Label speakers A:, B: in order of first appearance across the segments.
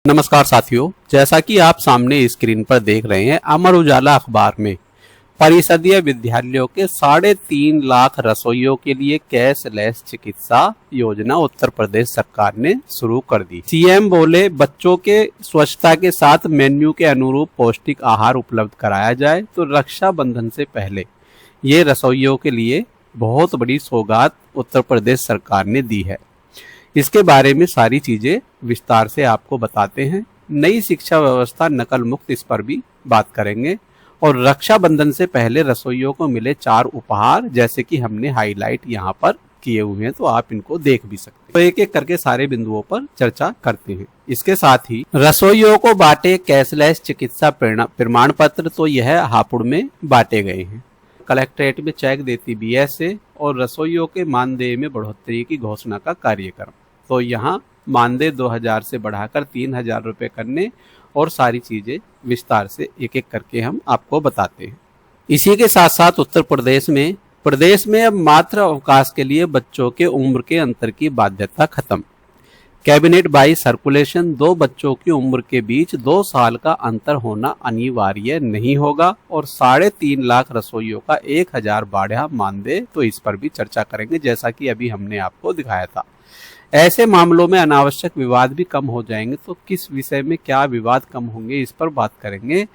A: नमस्कार साथियों, जैसा कि आप सामने स्क्रीन पर देख रहे हैं, अमर उजाला अखबार में परिषदीय विद्यालयों के 3.5 लाख रसोइयों के लिए कैशलेस चिकित्सा योजना उत्तर प्रदेश सरकार ने शुरू कर दी। सीएम बोले, बच्चों के स्वच्छता के साथ मेन्यू के अनुरूप पौष्टिक आहार उपलब्ध कराया जाए तो रक्षाबंधन से पहले ये रसोइयों के लिए बहुत बड़ी सौगात उत्तर प्रदेश सरकार ने दी है। इसके बारे में सारी चीजें विस्तार से आपको बताते हैं। नई शिक्षा व्यवस्था नकल मुक्त, इस पर भी बात करेंगे। और रक्षाबंधन से पहले रसोइयों को मिले 4 उपहार, जैसे कि हमने हाईलाइट यहाँ पर किए हुए हैं, तो आप इनको देख भी सकते हैं। तो एक एक करके सारे बिंदुओं पर चर्चा करते हैं। इसके साथ ही रसोइयों को बांटे कैशलेस चिकित्सा प्रमाण पत्र, तो यह हापुड़ में बांटे गए हैं। कलेक्ट्रेट में चेक देती बीएसए और रसोइयों के मानदेय में बढ़ोतरी की घोषणा का कार्यक्रम। तो यहाँ मानदेय 2000 से बढ़ाकर 3000 रुपए करने और सारी चीजें विस्तार से एक एक करके हम आपको बताते हैं। इसी के साथ साथ उत्तर प्रदेश में अब मात्र अवकाश के लिए बच्चों के उम्र के अंतर की बाध्यता खत्म। कैबिनेट बाई सर्कुलेशन 2 बच्चों की उम्र के बीच 2 साल का अंतर होना अनिवार्य नहीं होगा और 3.5 लाख रसोइयों का 1000 बढ़ा मानदेय, तो इस पर भी चर्चा करेंगे, जैसा कि अभी हमने आपको दिखाया था। ऐसे मामलों में अनावश्यक विवाद भी कम हो जाएंगे। तो किस विषय में क्या विवाद कम होंगे, इस पर बात करेंगे।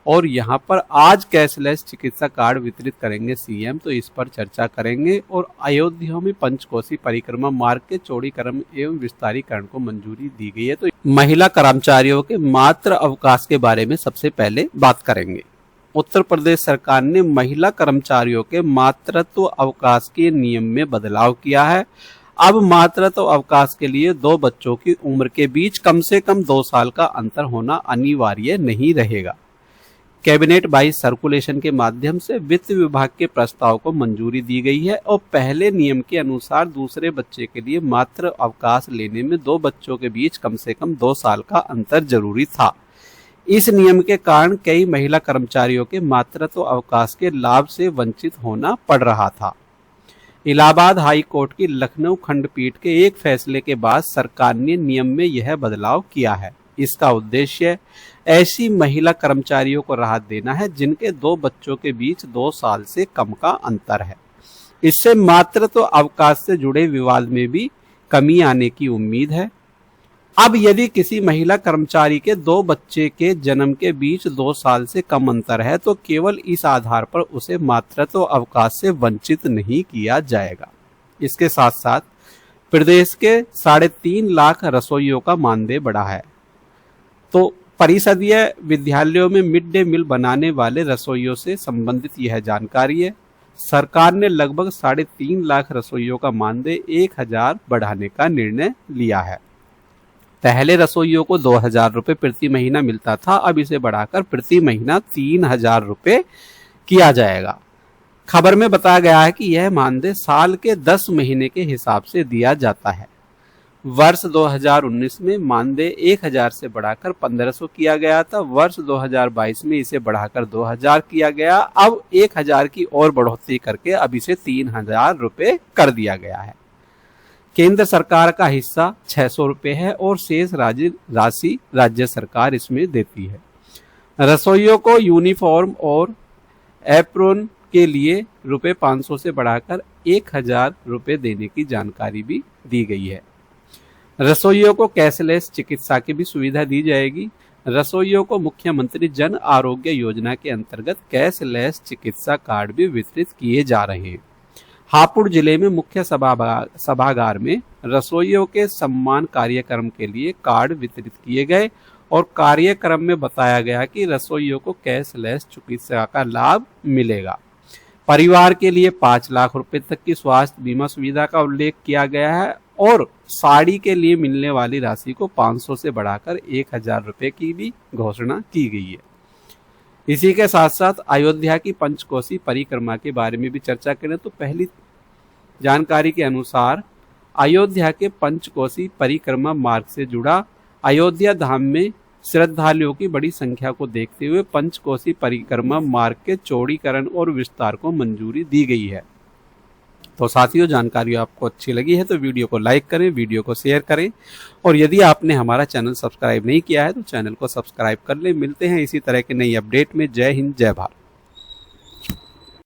A: और यहाँ पर आज कैशलेस चिकित्सा कार्ड वितरित करेंगे सीएम, तो इस पर चर्चा करेंगे। और अयोध्या में पंचकोसी परिक्रमा मार्ग के चौड़ीकरण एवं विस्तारीकरण को मंजूरी दी गई है। तो महिला कर्मचारियों के मात्र अवकाश के बारे में सबसे पहले बात करेंगे। उत्तर प्रदेश सरकार ने महिला कर्मचारियों के मातृत्व अवकाश के नियम में बदलाव किया है। अब मातृत्व अवकाश के लिए 2 बच्चों की उम्र के बीच कम से कम 2 साल का अंतर होना अनिवार्य नहीं रहेगा। कैबिनेट बाई सर्कुलेशन के माध्यम से वित्त विभाग के प्रस्ताव को मंजूरी दी गई है और पहले नियम के अनुसार दूसरे बच्चे के लिए मातृ अवकाश लेने में 2 बच्चों के बीच कम से कम 2 साल का अंतर जरूरी था। इस नियम के कारण कई महिला कर्मचारियों के मातृत्व अवकाश के लाभ से वंचित होना पड़ रहा था। इलाहाबाद हाई कोर्ट की लखनऊ खंडपीठ के एक फैसले के बाद सरकार ने नियम में यह बदलाव किया है। इसका उद्देश्य ऐसी महिला कर्मचारियों को राहत देना है जिनके 2 बच्चों के बीच 2 साल से कम का अंतर है। इससे मातृत्व अवकाश से जुड़े विवाद में भी कमी आने की उम्मीद है। अब यदि किसी महिला कर्मचारी के 2 बच्चे के जन्म के बीच 2 साल से कम अंतर है तो केवल इस आधार पर उसे मातृत्व अवकाश से वंचित नहीं किया जाएगा। इसके साथ साथ प्रदेश के 3.5 लाख रसोइयों का मानदेय बढ़ा है। तो परिषदीय विद्यालयों में मिड डे मील बनाने वाले रसोइयों से संबंधित यह जानकारी है। सरकार ने लगभग 3.5 लाख रसोइयों का मानदेय 1000 बढ़ाने का निर्णय लिया है। पहले रसोइयों को 2000 रुपए प्रति महीना मिलता था, अब इसे बढ़ाकर प्रति महीना 3000 रुपए किया जाएगा। खबर में बताया गया है कि यह मानदेय साल के 10 महीने के हिसाब से दिया जाता है। वर्ष 2019 में मानदेय 1000 से बढ़ाकर 1500 किया गया था। वर्ष 2022 में इसे बढ़ाकर 2000 किया गया। अब 1000 की और बढ़ोतरी करके अब इसे 3000 रुपए कर दिया गया है। केंद्र सरकार का हिस्सा 600 रुपए है और शेष राशि राज्य सरकार इसमें देती है। रसोइयों को यूनिफॉर्म और एप्रोन के लिए रुपए 500 से बढ़ाकर 1000 रुपए देने की जानकारी भी दी गई है। रसोइयों को कैशलेस चिकित्सा की भी सुविधा दी जाएगी। रसोइयों को मुख्यमंत्री जन आरोग्य योजना के अंतर्गत कैशलेस चिकित्सा कार्ड भी वितरित किए जा रहे हैं। हापुड़ जिले में मुख्य सभागार में रसोइयों के सम्मान कार्यक्रम के लिए कार्ड वितरित किए गए और कार्यक्रम में बताया गया कि रसोइयों को कैशलेस चिकित्सा का लाभ मिलेगा। परिवार के लिए 5 लाख रुपए तक की स्वास्थ्य बीमा सुविधा का उल्लेख किया गया है और साड़ी के लिए मिलने वाली राशि को 500 से बढ़ाकर 1000 रुपए की भी घोषणा की गई है। इसी के साथ साथ अयोध्या की पंचकोसी परिक्रमा के बारे में भी चर्चा करें तो पहली जानकारी के अनुसार अयोध्या के पंचकोसी परिक्रमा मार्ग से जुड़ा अयोध्या धाम में श्रद्धालुओं की बड़ी संख्या को देखते हुए पंचकोसी परिक्रमा मार्ग के चौड़ीकरण और विस्तार को मंजूरी दी गई है। तो साथियों, जानकारी आपको अच्छी लगी है तो वीडियो को लाइक करें, वीडियो को शेयर करें, और यदि आपने हमारा चैनल सब्सक्राइब नहीं किया है तो चैनल को सब्सक्राइब कर लें। मिलते हैं इसी तरह के नई अपडेट में। जय हिंद, जय भारत।